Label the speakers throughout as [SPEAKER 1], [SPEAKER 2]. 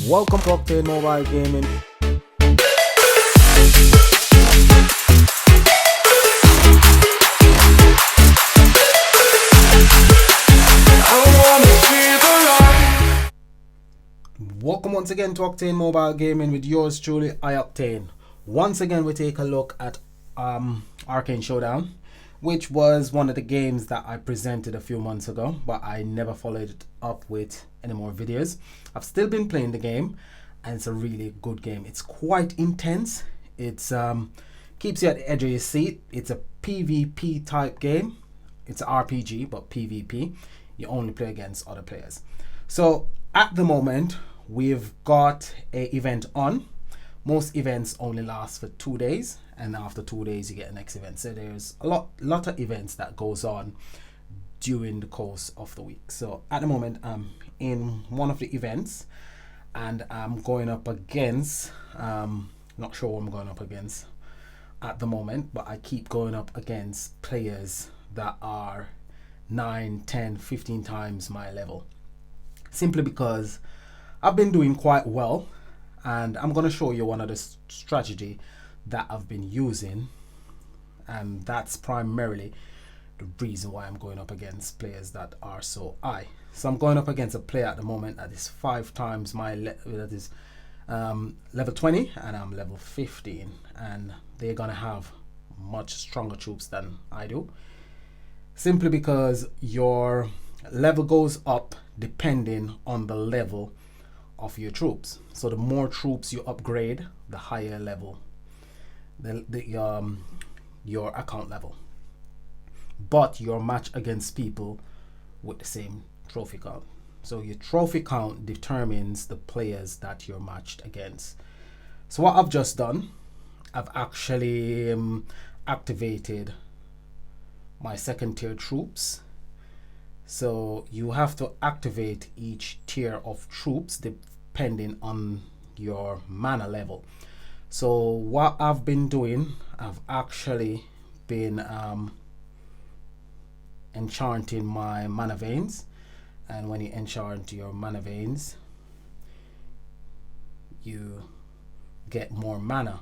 [SPEAKER 1] Welcome to Arcane Mobile Gaming. Welcome once again to Octane Mobile Gaming with yours truly, iOctane. Once again, we take a look at Arcane Showdown, which was one of the games that I presented a few months ago, but I never followed it up with any more videos. I've still been playing the game, and it's a really good game. It's quite intense. It's keeps you at the edge of your seat. It's a PvP type game. It's an RPG, but PvP. You only play against other players. So at the moment, we've got an event on. Most events only last for 2 days, and after 2 days you get the next event. So there's a lot of events that goes on during the course of the week. So at the moment I'm in one of the events, and I'm going up against not sure what I'm going up against at the moment, but I keep going up against players that are 9, 10, 15 times my level, simply because I've been doing quite well. And I'm going to show you one of the strategy that I've been using, and that's primarily the reason why I'm going up against players that are so high. So I'm going up against a player at the moment that is 5 times my that is level 20, and I'm level 15, and they're going to have much stronger troops than I do, simply because your level goes up depending on the level of your troops. So the more troops you upgrade, the higher level your account level. But you're matched against people with the same trophy count. So your trophy count determines the players that you're matched against. So what I've just done, I've actually activated my second tier troops. So you have to activate each tier of troops depending on your mana level. So what I've been doing, I've actually been enchanting my mana veins. And when you enchant your mana veins, you get more mana.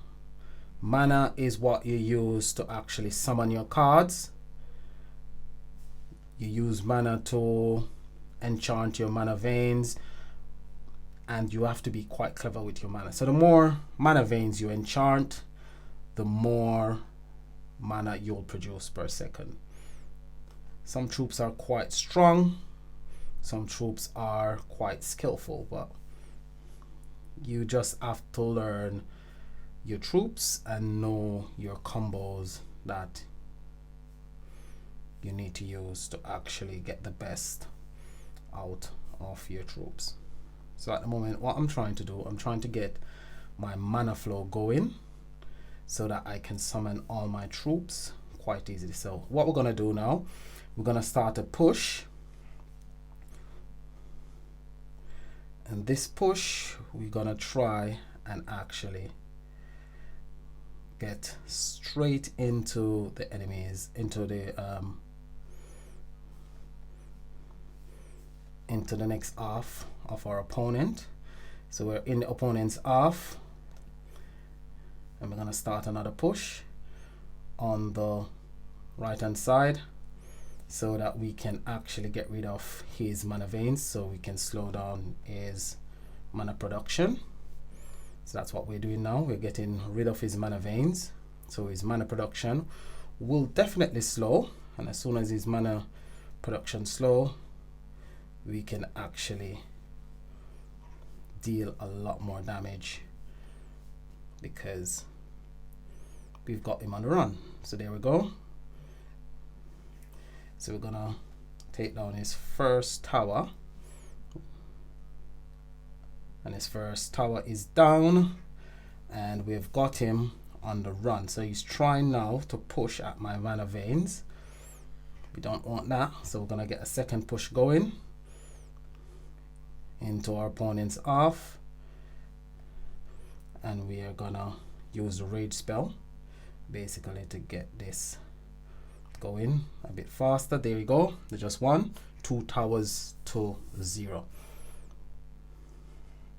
[SPEAKER 1] Mana is what you use to actually summon your cards. You use mana to enchant your mana veins, and you have to be quite clever with your mana. So the more mana veins you enchant, the more mana you'll produce per second. Some troops are quite strong, some troops are quite skillful, but you just have to learn your troops and know your combos that you need to use to actually get the best out of your troops. So at the moment, what I'm trying to do, I'm trying to get my mana flow going so that I can summon all my troops quite easily. So what we're gonna do now, we're gonna start a push, and this push we're gonna try and actually get straight into the enemies, into the next half of our opponent. So we're in the opponent's half, and we're gonna start another push on the right hand side so that we can actually get rid of his mana veins, so we can slow down his mana production. So that's what we're doing now. We're getting rid of his mana veins, so his mana production will definitely slow, and as soon as his mana production slow, we can actually deal a lot more damage because we've got him on the run. So there we go. So we're gonna take down his first tower, and his first tower is down, and we've got him on the run. So he's trying now to push at my mana veins. We don't want that, so we're gonna get a second push going into our opponent's half, and we are gonna use the rage spell basically to get this going a bit faster. There we go. There's just 1, 2 towers to 0.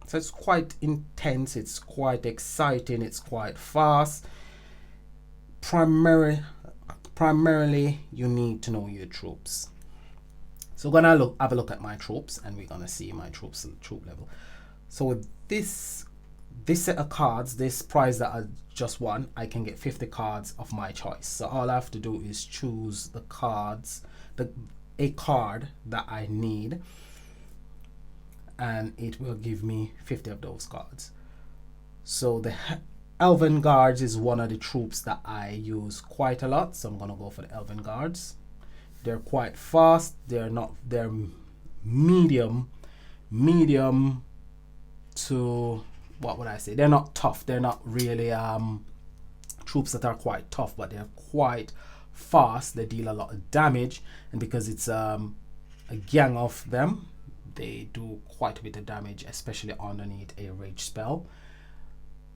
[SPEAKER 1] So it's quite intense, it's quite exciting, it's quite fast. Primarily you need to know your troops. So we're gonna have a look at my troops, and we're gonna see my troops at troop level. So with this set of cards, this prize that I just won, I can get 50 cards of my choice. So all I have to do is choose the cards, a card that I need, and it will give me 50 of those cards. So the Elven Guards is one of the troops that I use quite a lot, so I'm gonna go for the Elven Guards. They're quite fast. They're medium to, what would I say? They're not tough. They're not really troops that are quite tough, but they're quite fast. They deal a lot of damage, and because it's a gang of them, they do quite a bit of damage, especially underneath a rage spell.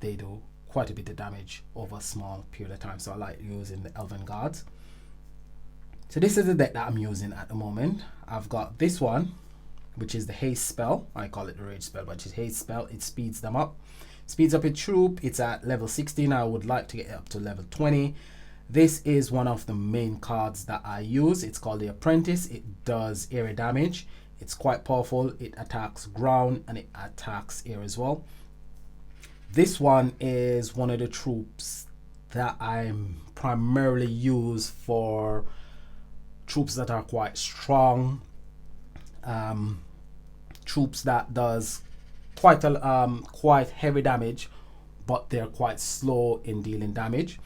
[SPEAKER 1] They do quite a bit of damage over a small period of time, so I like using the Elven Guards. So this is the deck that I'm using at the moment. I've got this one, which is the haste spell. I call it the rage spell, but it's haste spell. It speeds them up. Speeds up a troop. It's at level 16. I would like to get it up to level 20. This is one of the main cards that I use. It's called the Apprentice. It does area damage. It's quite powerful. It attacks ground and it attacks air as well. This one is one of the troops that I primarily use for troops that are quite strong, troops that does quite heavy damage, but they're quite slow in dealing damage.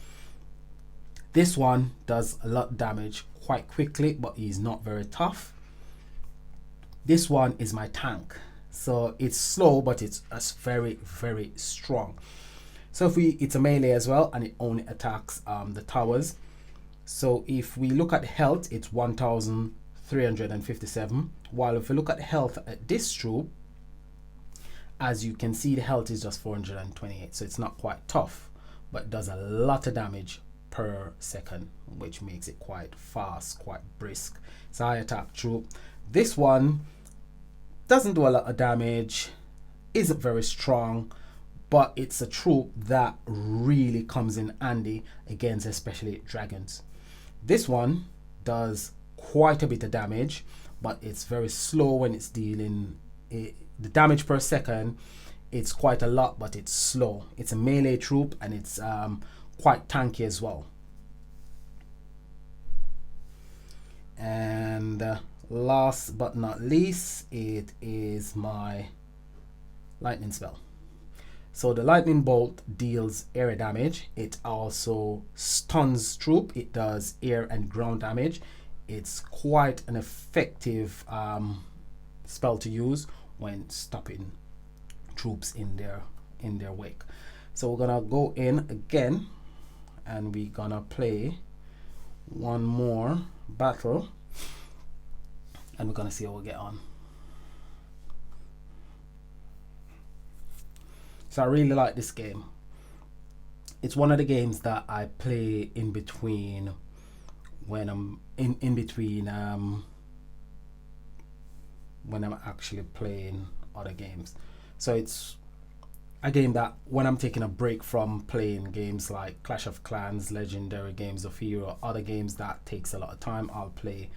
[SPEAKER 1] This one does a lot of damage quite quickly, but he's not very tough. This one is my tank. So it's slow, but it's very, very strong. So it's a melee as well, and it only attacks the towers. So if we look at health, it's 1,357. While if we look at health at this troop, as you can see, the health is just 428. So it's not quite tough, but it does a lot of damage per second, which makes it quite fast, quite brisk. It's a high attack troop. This one doesn't do a lot of damage, isn't very strong, but it's a troop that really comes in handy against especially dragons. This one does quite a bit of damage, but it's very slow when it's dealing the damage per second. It's quite a lot, but it's slow. It's a melee troop, and it's quite tanky as well. And last but not least, it is my lightning spell. So the lightning bolt deals area damage. It also stuns troop. It does air and ground damage. It's quite an effective spell to use when stopping troops in their wake. So we're gonna go in again, and we're gonna play one more battle, and we're gonna see how we get on. So I really like this game. It's one of the games that I play in between when I'm when I'm actually playing other games. So it's a game that when I'm taking a break from playing games like Clash of Clans, Legendary Games of Hero, other games that takes a lot of time, I'll play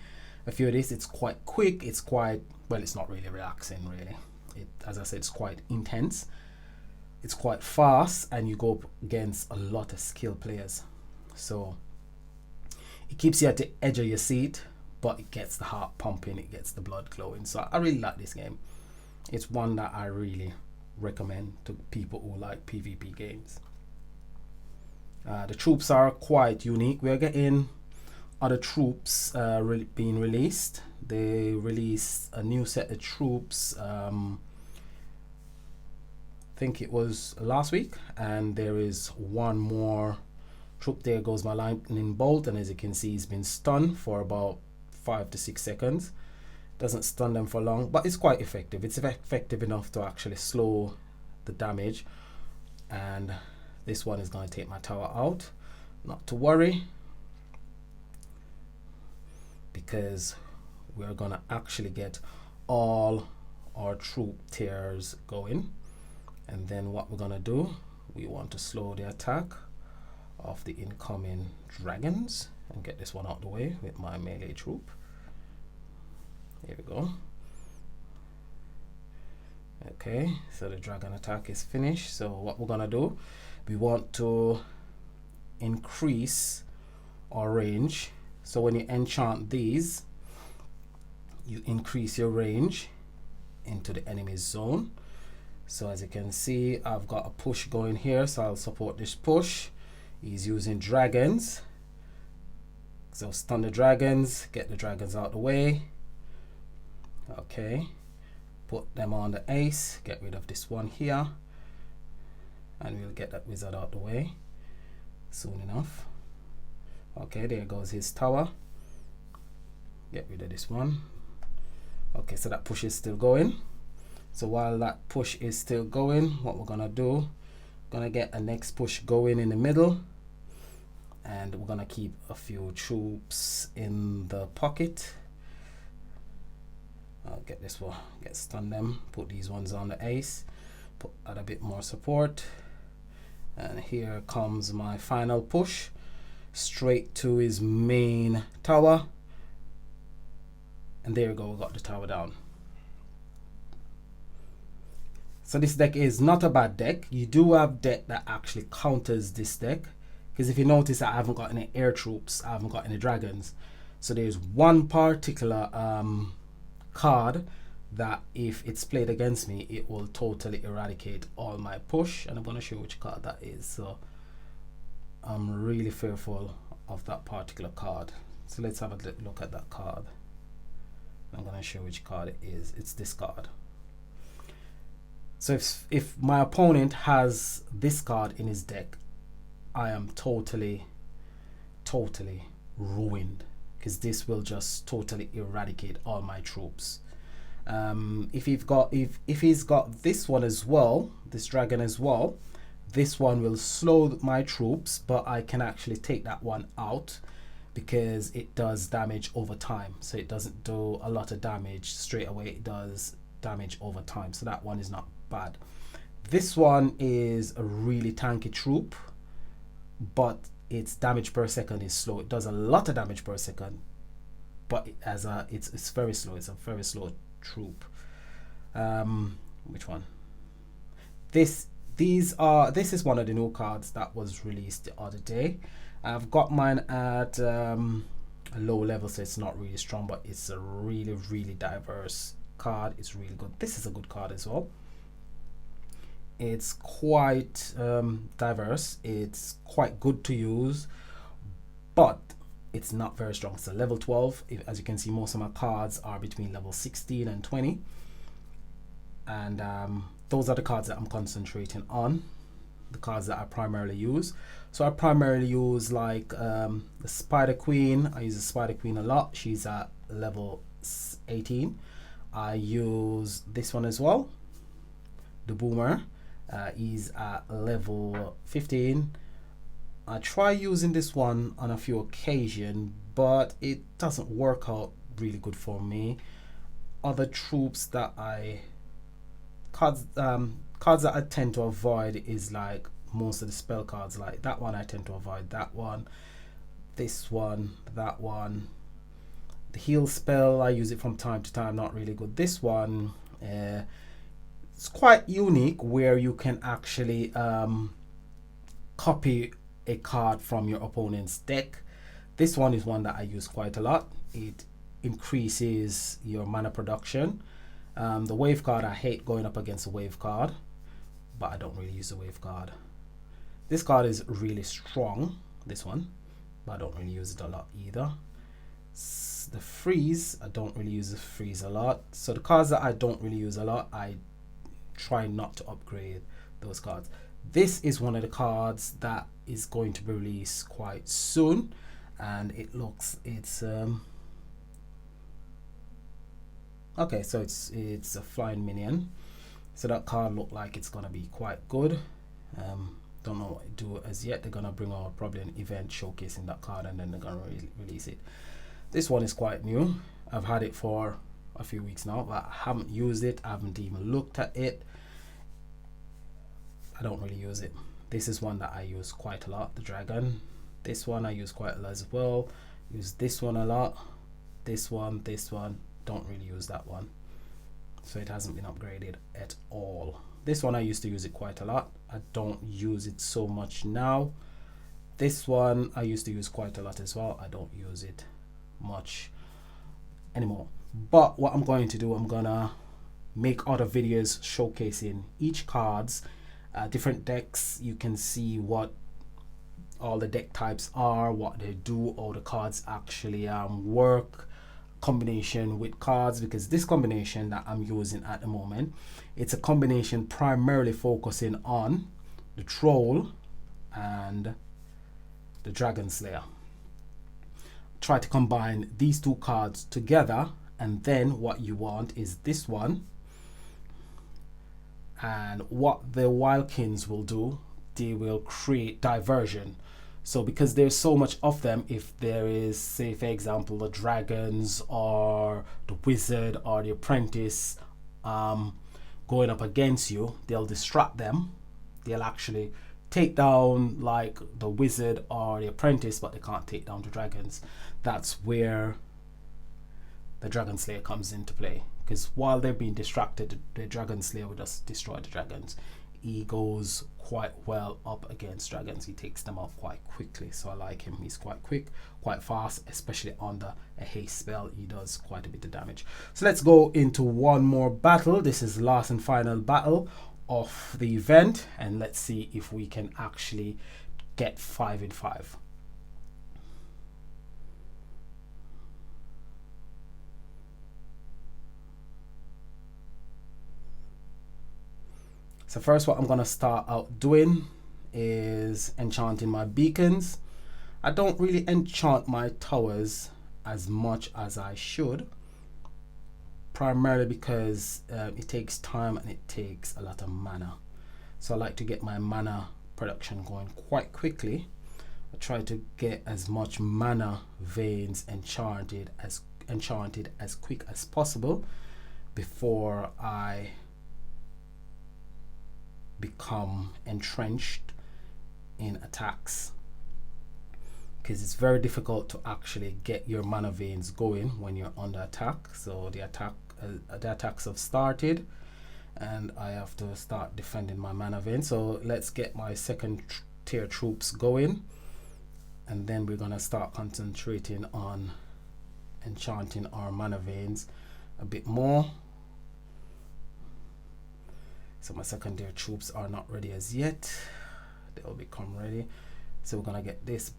[SPEAKER 1] a few of this. It's quite quick. It's quite, well, it's not really relaxing really. As I said, it's quite intense. It's quite fast, and you go up against a lot of skilled players. So it keeps you at the edge of your seat, but it gets the heart pumping, it gets the blood glowing. So I really like this game. It's one that I really recommend to people who like PvP games. The troops are quite unique. We are getting other troops being released. They released a new set of troops, I think it was last week, and there is one more troop. There goes my lightning bolt, and as you can see, he's been stunned for about 5 to 6 seconds. Doesn't stun them for long, but it's quite effective. It's effective enough to actually slow the damage, and this one is going to take my tower out. Not to worry, because we're going to actually get all our troop tiers going. And then what we're gonna do, we want to slow the attack of the incoming dragons and get this one out the way with my melee troop. Here we go. Okay, so the dragon attack is finished. So what we're gonna do, we want to increase our range. So when you enchant these, you increase your range into the enemy's zone. So as you can see, I've got a push going here, so I'll support this push. He's using dragons, so stun the dragons, get the dragons out the way. Okay, put them on the ace, get rid of this one here, and we'll get that wizard out the way soon enough. Okay, there goes his tower. Get rid of this one. Okay, so that push is still going. So while that push is still going, what we're gonna do, gonna get a next push going in the middle, and we're gonna keep a few troops in the pocket. I'll get this one, stun them, put these ones on the ace, add a bit more support, and here comes my final push straight to his main tower, and there we go, we got the tower down. So this deck is not a bad deck. You do have deck that actually counters this deck, because if you notice, I haven't got any air troops, I haven't got any dragons. So there's one particular card that if it's played against me, it will totally eradicate all my push, and I'm going to show you which card that is. So I'm really fearful of that particular card. So let's have a look at that card. I'm going to show which card it is. It's this card. So if my opponent has this card in his deck, I am totally ruined, because this will just totally eradicate all my troops. If he's got this one as well, this dragon as well, this one will slow my troops, but I can actually take that one out because it does damage over time. So it doesn't do a lot of damage straight away, it does damage over time. So that one is not bad. This one is a really tanky troop, but its damage per second is slow. It does a lot of damage per second, but it's very slow. It's a very slow troop. Which one? This is one of the new cards that was released the other day. I've got mine at a low level, so it's not really strong, but it's a really diverse card. It's really good. This is a good card as well. It's quite diverse. It's quite good to use, but it's not very strong. So level 12, as you can see, most of my cards are between level 16 and 20, and those are the cards that I'm concentrating on, the cards that I primarily use. So I primarily use like the Spider Queen. I use the Spider Queen a lot. She's at level 18. I use this one as well, the Boomer. He's at level 15. I try using this one on a few occasions, but it doesn't work out really good for me. Other troops that cards that I tend to avoid is like most of the spell cards. Like that one I tend to avoid, that one, this one, that one. The heal spell, I use it from time to time, not really good. This one, it's quite unique, where you can actually copy a card from your opponent's deck. This one is one that I use quite a lot. It increases your mana production. The wave card, I hate going up against a wave card, but I don't really use the wave card. This card is really strong, this one, but I don't really use it a lot either. The freeze, I don't really use the freeze a lot. So the cards that I don't really use a lot, I try not to upgrade those cards. This is one of the cards that is going to be released quite soon, and it's okay, so it's a flying minion. So that card looked like it's gonna be quite good. Don't know what to do as yet. They're gonna bring out probably an event showcasing that card, and then they're gonna release it. This one is quite new. I've had it for a few weeks now, but I haven't used it. I haven't even looked at it. I don't really use it. This is one that I use quite a lot, the dragon. This one I use quite a lot as well. Use this one a lot. This one, don't really use that one. So it hasn't been upgraded at all. This one I used to use it quite a lot. I don't use it so much now. This one I used to use quite a lot as well. I don't use it much anymore. But what I'm going to do, I'm gonna make other videos showcasing each cards, different decks. You can see what all the deck types are, what they do, how the cards actually work, combination with cards, because this combination that I'm using at the moment, it's a combination primarily focusing on the Troll and the Dragon Slayer. Try to combine these two cards together, and then what you want is this one. And what the Wildkins will do, they will create diversion. So because there's so much of them, if there is, say for example, the dragons or the wizard or the apprentice going up against you, they'll distract them. They'll actually take down like the wizard or the apprentice, but they can't take down the dragons. That's where the Dragon Slayer comes into play, because while they're being distracted, the Dragon Slayer will just destroy the dragons. He goes quite well up against dragons. He takes them out quite quickly, so I like him. He's quite quick, quite fast, especially under a haste spell. He does quite a bit of damage. So let's go into one more battle. This is the last and final battle of the event, and let's see if we can actually get 5 in 5. So first, what I'm going to start out doing is enchanting my beacons. I don't really enchant my towers as much as I should, primarily because it takes time and it takes a lot of mana. So I like to get my mana production going quite quickly. I try to get as much mana veins enchanted as quick as possible before I become entrenched in attacks, because it's very difficult to actually get your mana veins going when you're under attack. So the attacks have started and I have to start defending my mana veins. So let's get my second tier troops going, and then we're gonna start concentrating on enchanting our mana veins a bit more. So my secondary troops are not ready as yet. They'll become ready. So we're gonna get that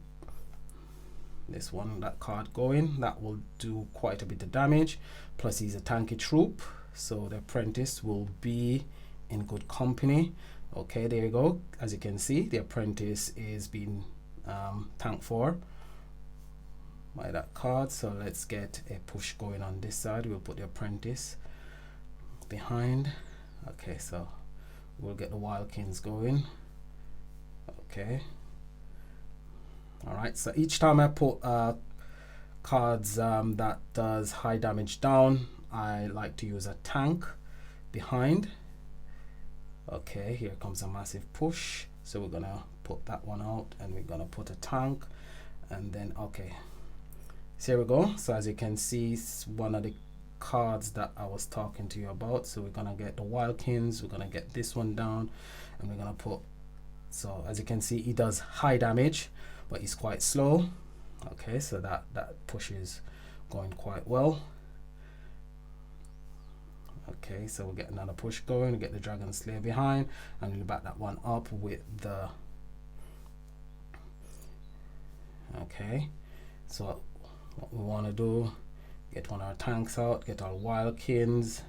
[SPEAKER 1] card going. That will do quite a bit of damage. Plus he's a tanky troop, so the apprentice will be in good company. Okay, there you go. As you can see, the apprentice is being tanked for by that card. So let's get a push going on this side. We'll put the apprentice behind. Okay, so we'll get the Wildkins going. Okay. Alright, so each time I put cards that does high damage down, I like to use a tank behind. Okay, here comes a massive push. So we're gonna put that one out and we're gonna put a tank, and then okay. So here we go. So as you can see, it's one of the cards that I was talking to you about. So we're gonna get the Wildkins, we're gonna get this one down, and we're gonna put, so as you can see, he does high damage but he's quite slow. Okay, so that push is going quite well. Okay, so we'll get another push going, we'll get the Dragon Slayer behind, and we'll back that one up with the, okay, so what we want to do, get one of our tanks out, get our Wildkins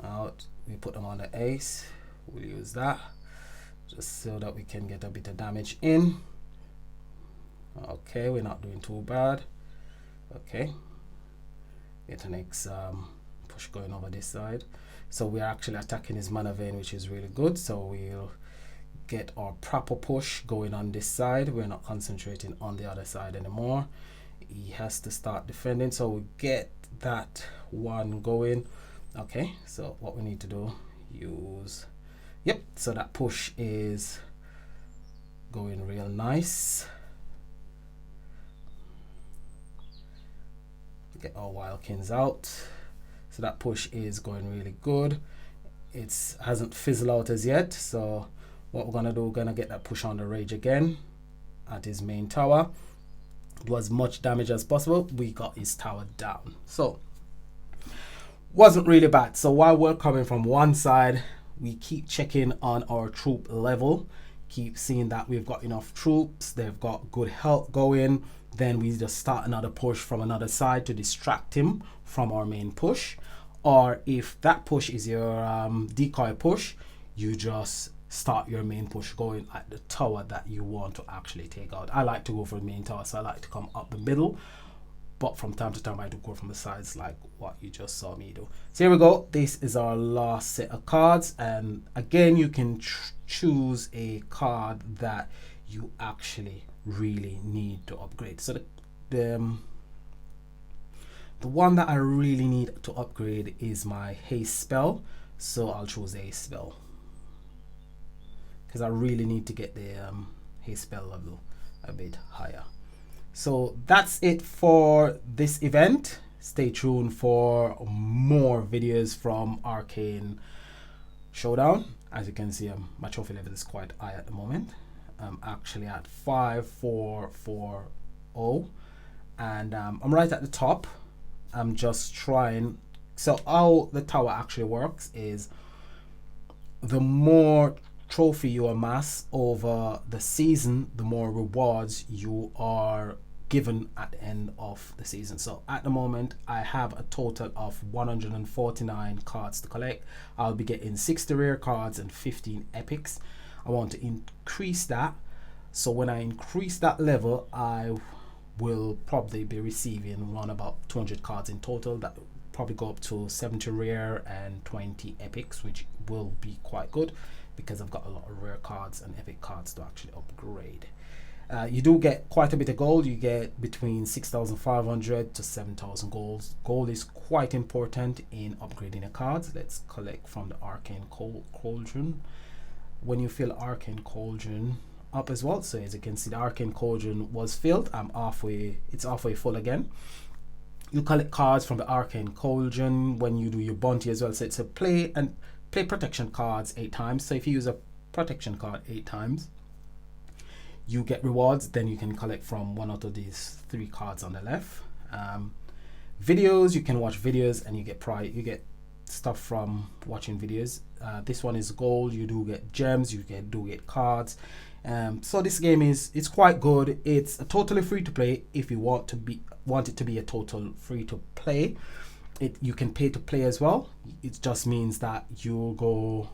[SPEAKER 1] out, we put them on the ace, we'll use that just so that we can get a bit of damage in. Okay, we're not doing too bad. Okay, get the next push going over this side. So we're actually attacking his mana vein, which is really good. So we'll get our proper push going on this side. We're not concentrating on the other side anymore. He has to start defending, so we get that one going. Okay, so what we need to do, use Yep, so that push is going real nice. Get our wildkins out. So that push is going really good. It hasn't fizzled out as yet, so what we're gonna do, we're gonna get that push on the rage again at his main tower. Do as much damage as possible. We got his tower down, so wasn't really bad. So while we're coming from one side, we keep checking on our troop level, keep seeing that we've got enough troops, they've got good health going. Then we just start another push from another side to distract him from our main push. Or if that push is your decoy push, you just start your main push going at the tower that you want to actually take out. I like to go for the main tower, so I like to come up the middle, but from time to time I do go from the sides like what you just saw me do. So here we go. This is our last set of cards, and again you can choose a card that you actually really need to upgrade. So the one that I really need to upgrade is my haste spell, so I'll choose a haste spell because I really need to get the haste spell level a bit higher. So that's it for this event. Stay tuned for more videos from Arcane Showdown. As you can see, my trophy level is quite high at the moment. I'm actually at 5440, and I'm right at the top. I'm just trying. So how the tower actually works is the more trophy you amass over the season, the more rewards you are given at the end of the season. So at the moment I have a total of 149 cards to collect. I'll be getting 60 rare cards and 15 epics. I want to increase that, so when I increase that level I will probably be receiving around about 200 cards in total. That will probably go up to 70 rare and 20 epics, which will be quite good because I've got a lot of rare cards and epic cards to actually upgrade. You do get quite a bit of gold. You get between 6,500 to 7,000 gold. Gold is quite important in upgrading the cards. Let's collect from the Arcane Cauldron. When you fill Arcane Cauldron up as well, so as you can see the Arcane Cauldron was filled, it's halfway full again. You collect cards from the Arcane Cauldron when you do your bounty as well. So it's a play protection cards 8 times. So if you use a protection card 8 times, you get rewards. Then you can collect from one out of these 3 cards on the left. Videos, you can watch videos and you get stuff from watching videos. This one is gold. You do get gems, you do get cards. So this game it's quite good. It's a totally free to play. If you want it to be a total free to play, you can pay to play as well. It just means that you'll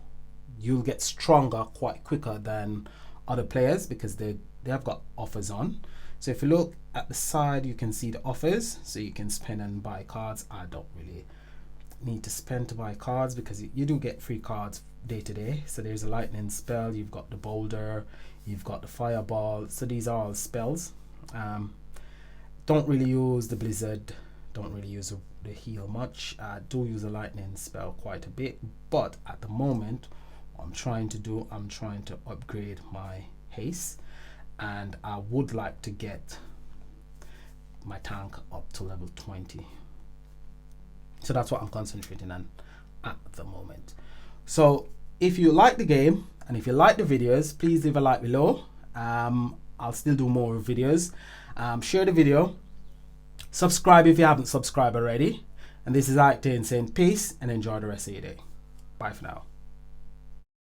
[SPEAKER 1] get stronger quite quicker than other players because they have got offers on. So if you look at the side, you can see the offers, so you can spend and buy cards. I don't really need to spend to buy cards because you do get free cards day to day. So there's a lightning spell, you've got the boulder, you've got the fireball. So these are all spells. Don't really use the blizzard, don't really use the heal much. I do use a lightning spell quite a bit, but at the moment what I'm trying to upgrade my haste, and I would like to get my tank up to level 20. So that's what I'm concentrating on at the moment. So if you like the game and if you like the videos, please leave a like below. I'll still do more videos. Share the video, subscribe if you haven't subscribed already, and this is Arcane saying peace and enjoy the rest of your day. Bye for now.